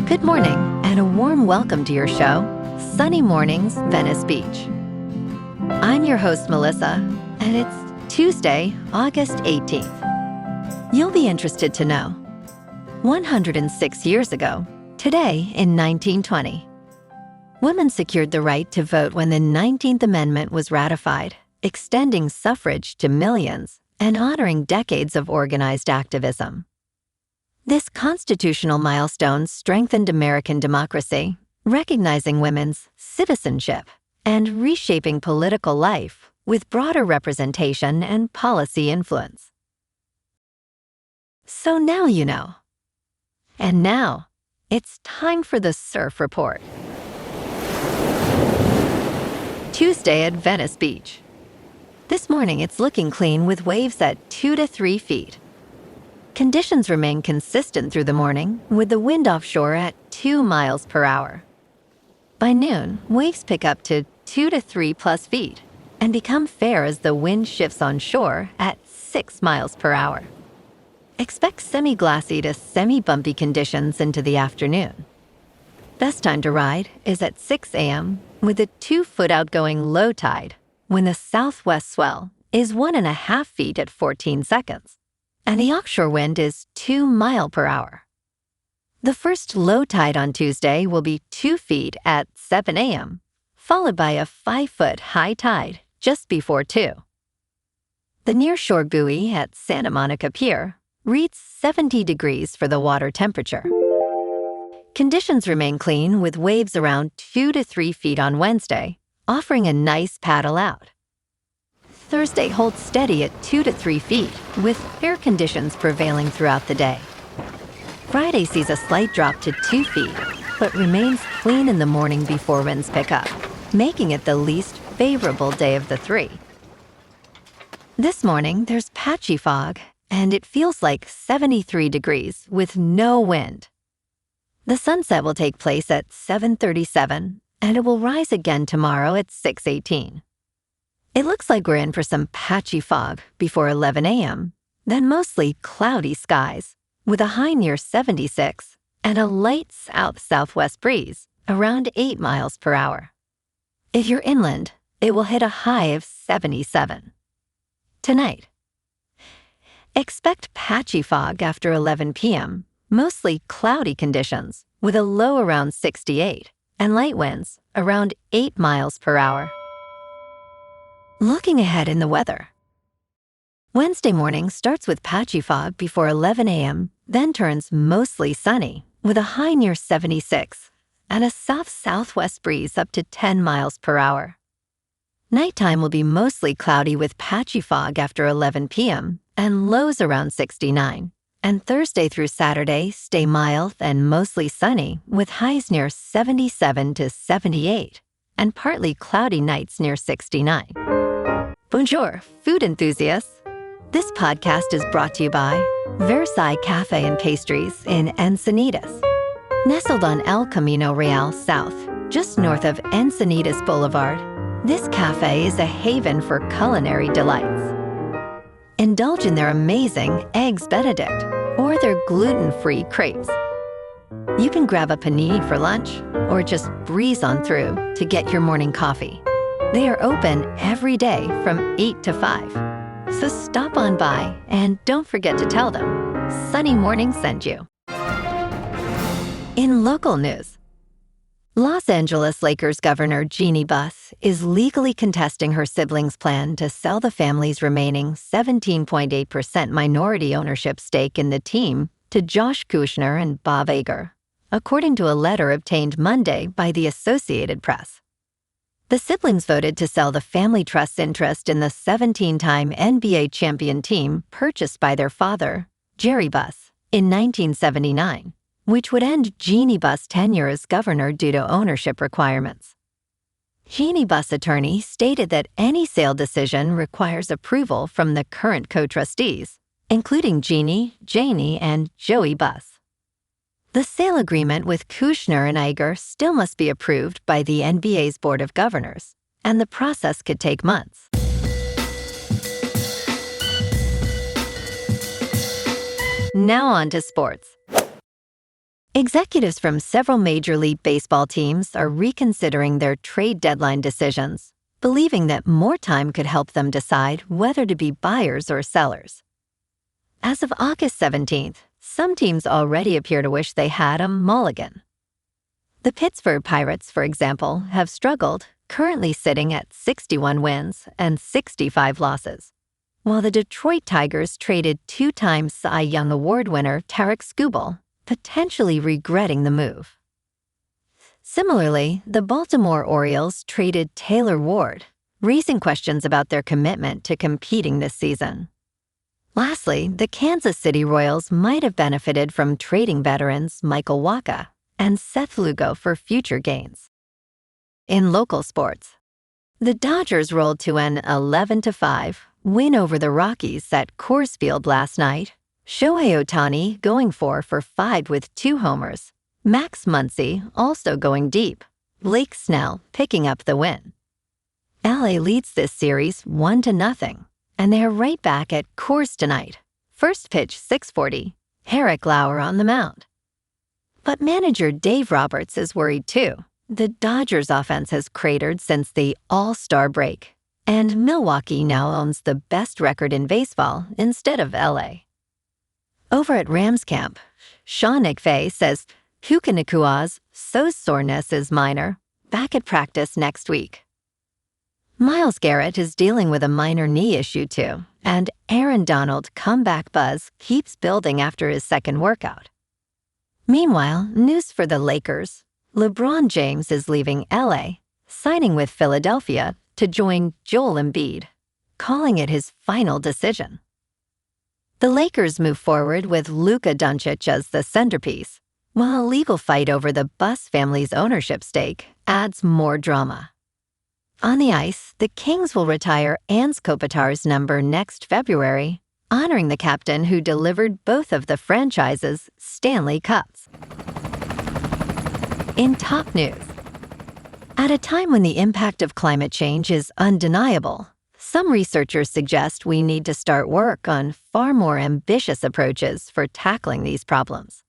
Good morning, and a warm welcome to your show, Sunny Mornings, Venice Beach. I'm your host, Melissa, and it's Tuesday, August 18th. You'll be interested to know, 106 years ago, today in 1920, women secured the right to vote when the 19th Amendment was ratified, extending suffrage to millions and honoring decades of organized activism. This constitutional milestone strengthened American democracy, recognizing women's citizenship and reshaping political life with broader representation and policy influence. So now you know. And now, it's time for the Surf Report. Tuesday at Venice Beach. This morning it's looking clean with waves at 2 to 3 feet. Conditions remain consistent through the morning, with the wind offshore at 2 miles per hour. By noon, waves pick up to 2 to 3 plus feet and become fair as the wind shifts on shore at 6 miles per hour. Expect semi-glassy to semi-bumpy conditions into the afternoon. Best time to ride is at 6 a.m. with a 2-foot outgoing low tide when the southwest swell is 1.5 feet at 14 seconds. And the offshore wind is 2 miles per hour. The first low tide on Tuesday will be 2 feet at 7 a.m., followed by a 5-foot high tide just before 2. The nearshore buoy at Santa Monica Pier reads 70 degrees for the water temperature. Conditions remain clean with waves around 2 to 3 feet on Wednesday, offering a nice paddle out. Thursday holds steady at 2 to 3 feet, with fair conditions prevailing throughout the day. Friday sees a slight drop to 2 feet, but remains clean in the morning before winds pick up, making it the least favorable day of the 3. This morning, there's patchy fog, and it feels like 73 degrees with no wind. The sunset will take place at 7:37, and it will rise again tomorrow at 6:18. It looks like we're in for some patchy fog before 11 a.m., then mostly cloudy skies, with a high near 76 and a light south-southwest breeze around 8 miles per hour. If you're inland, it will hit a high of 77. Tonight, expect patchy fog after 11 p.m., mostly cloudy conditions, with a low around 68 and light winds around 8 miles per hour. Looking ahead in the weather. Wednesday morning starts with patchy fog before 11 a.m., then turns mostly sunny with a high near 76 and a south-southwest breeze up to 10 miles per hour. Nighttime will be mostly cloudy with patchy fog after 11 p.m. and lows around 69. And Thursday through Saturday stay mild and mostly sunny with highs near 77 to 78 and partly cloudy nights near 69. Bonjour, food enthusiasts. This podcast is brought to you by Versailles Cafe and Pastries in Encinitas. Nestled on El Camino Real South, just north of Encinitas Boulevard, this cafe is a haven for culinary delights. Indulge in their amazing Eggs Benedict or their gluten-free crepes. You can grab a panini for lunch or just breeze on through to get your morning coffee. They are open every day from 8 to 5. So stop on by and don't forget to tell them Sunny Morning sent you. In local news, Los Angeles Lakers Governor Jeannie Buss is legally contesting her siblings' plan to sell the family's remaining 17.8% minority ownership stake in the team to Josh Kushner and Bob Iger, according to a letter obtained Monday by the Associated Press. The siblings voted to sell the family trust's interest in the 17-time NBA champion team purchased by their father, Jerry Buss, in 1979, which would end Jeannie Buss' tenure as governor due to ownership requirements. Jeannie Buss' attorney stated that any sale decision requires approval from the current co-trustees, including Jeannie, Janie, and Joey Buss. The sale agreement with Kushner and Iger still must be approved by the NBA's Board of Governors, and the process could take months. Now on to sports. Executives from several Major League Baseball teams are reconsidering their trade deadline decisions, believing that more time could help them decide whether to be buyers or sellers. As of August 17th, some teams already appear to wish they had a mulligan. The Pittsburgh Pirates, for example, have struggled, currently sitting at 61 wins and 65 losses, while the Detroit Tigers traded two-time Cy Young Award winner Tarik Skubal, potentially regretting the move. Similarly, the Baltimore Orioles traded Taylor Ward, raising questions about their commitment to competing this season. Lastly, the Kansas City Royals might have benefited from trading veterans Michael Wacha and Seth Lugo for future gains. In local sports, the Dodgers rolled to an 11-5 win over the Rockies at Coors Field last night. Shohei Ohtani going 4 for 5 with 2 homers. Max Muncy also going deep. Blake Snell picking up the win. LA leads this series 1-0, and they are right back at Coors tonight. First pitch 6:40, Eric Lauer on the mound. But manager Dave Roberts is worried too. The Dodgers' offense has cratered since the All-Star break, and Milwaukee now owns the best record in baseball instead of LA. Over at Rams camp, Sean McVay says Puka Nacua's soreness is minor, back at practice next week. Myles Garrett is dealing with a minor knee issue too, and Aaron Donald comeback buzz keeps building after his second workout. Meanwhile, news for the Lakers. LeBron James is leaving LA, signing with Philadelphia to join Joel Embiid, calling it his final decision. The Lakers move forward with Luka Doncic as the centerpiece, while a legal fight over the Buss family's ownership stake adds more drama. On the ice, the Kings will retire Anze Kopitar's number next February, honoring the captain who delivered both of the franchise's Stanley Cups. In top news, at a time when the impact of climate change is undeniable, some researchers suggest we need to start work on far more ambitious approaches for tackling these problems.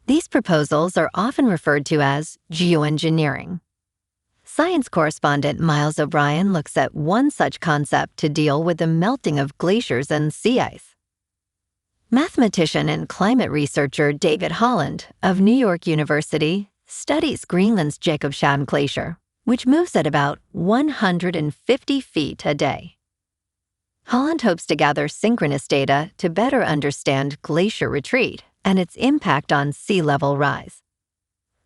These proposals are often referred to as geoengineering. Science correspondent Miles O'Brien looks at one such concept to deal with the melting of glaciers and sea ice. Mathematician and climate researcher David Holland of New York University studies Greenland's Jakobshavn Glacier, which moves at about 150 feet a day. Holland hopes to gather synchronous data to better understand glacier retreat and its impact on sea level rise.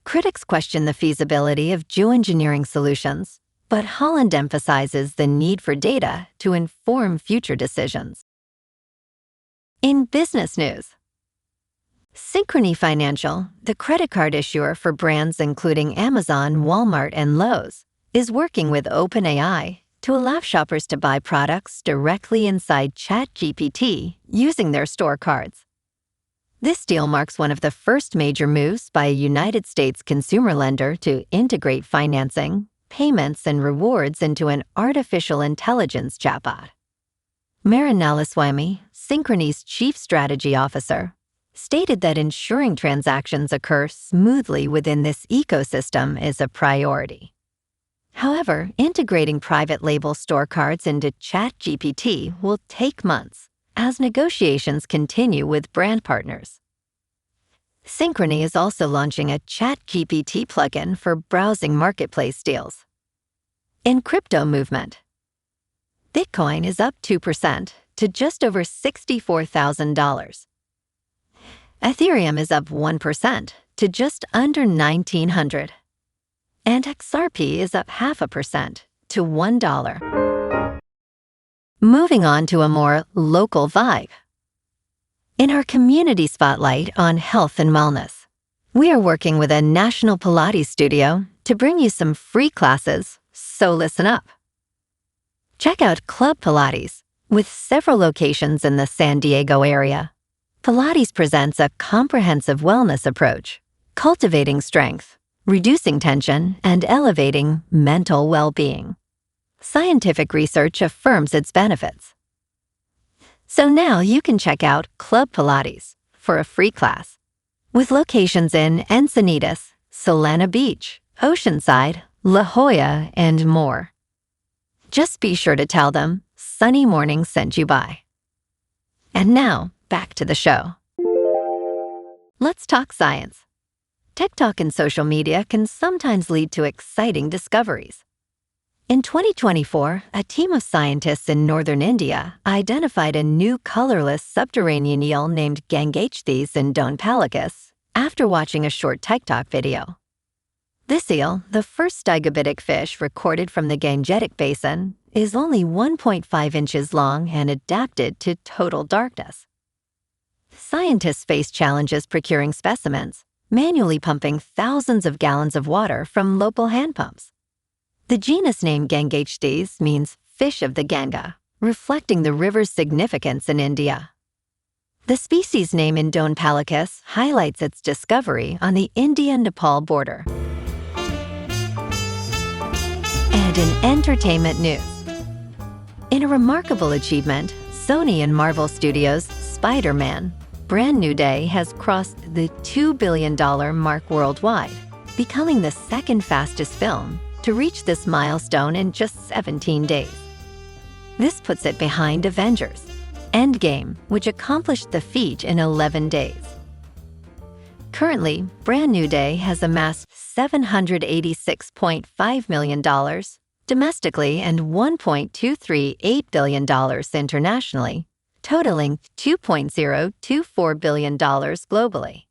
Critics question the feasibility of geoengineering solutions, but Holland emphasizes the need for data to inform future decisions. In business news, Synchrony Financial, the credit card issuer for brands including Amazon, Walmart, and Lowe's, is working with OpenAI to allow shoppers to buy products directly inside ChatGPT using their store cards. This deal marks one of the first major moves by a United States consumer lender to integrate financing, payments, and rewards into an artificial intelligence chatbot. Marin Nalaswamy, Synchrony's chief strategy officer, stated that ensuring transactions occur smoothly within this ecosystem is a priority. However, integrating private label store cards into ChatGPT will take months as negotiations continue with brand partners. Synchrony is also launching a ChatGPT plugin for browsing marketplace deals. In crypto movement, Bitcoin is up 2% to just over $64,000. Ethereum is up 1% to just under $1,900. And XRP is up 0.5% to $1. Moving on to a more local vibe. In our community spotlight on health and wellness, we are working with a national Pilates studio to bring you some free classes, so listen up. Check out Club Pilates, with several locations in the San Diego area. Pilates presents a comprehensive wellness approach, cultivating strength, reducing tension, and elevating mental well-being. Scientific research affirms its benefits. So now you can check out Club Pilates for a free class. with locations in Encinitas, Solana Beach, Oceanside, La Jolla, and more. Just be sure to tell them Sunny Morning sent you by. And now, back to the show. Let's talk science. TikTok and social media can sometimes lead to exciting discoveries. In 2024, a team of scientists in northern India identified a new colorless subterranean eel named Gangachthes in Donpalicus after watching a short TikTok video. This eel, the first digobitic fish recorded from the Gangetic Basin, is only 1.5 inches long and adapted to total darkness. Scientists face challenges procuring specimens, manually pumping thousands of gallons of water from local hand pumps. The genus name Gangachthes means fish of the Ganga, reflecting the river's significance in India. The species name in Donpalicus highlights its discovery on the India-Nepal border. And in entertainment news, in a remarkable achievement, Sony and Marvel Studios' Spider-Man Brand New Day has crossed the $2 billion mark worldwide, becoming the second fastest film to reach this milestone in just 17 days. This puts it behind Avengers: Endgame, which accomplished the feat in 11 days. Currently, Brand New Day has amassed $786.5 million domestically and $1.238 billion internationally, totaling $2.024 billion globally.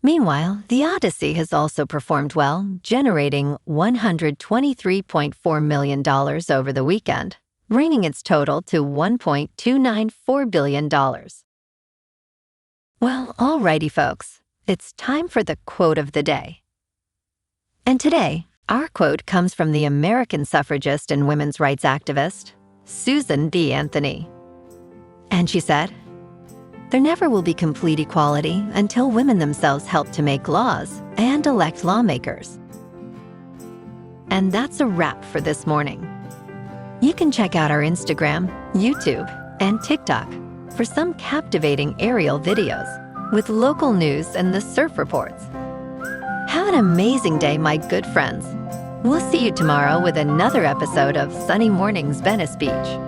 Meanwhile, The Odyssey has also performed well, generating $123.4 million over the weekend, bringing its total to $1.294 billion. Well, alrighty folks, it's time for the quote of the day. And today, our quote comes from the American suffragist and women's rights activist, Susan B. Anthony. And she said, "There never will be complete equality until women themselves help to make laws and elect lawmakers." And that's a wrap for this morning. You can check out our Instagram, YouTube, and TikTok for some captivating aerial videos with local news and the surf reports. Have an amazing day, my good friends. We'll see you tomorrow with another episode of Sunny Mornings Venice Beach.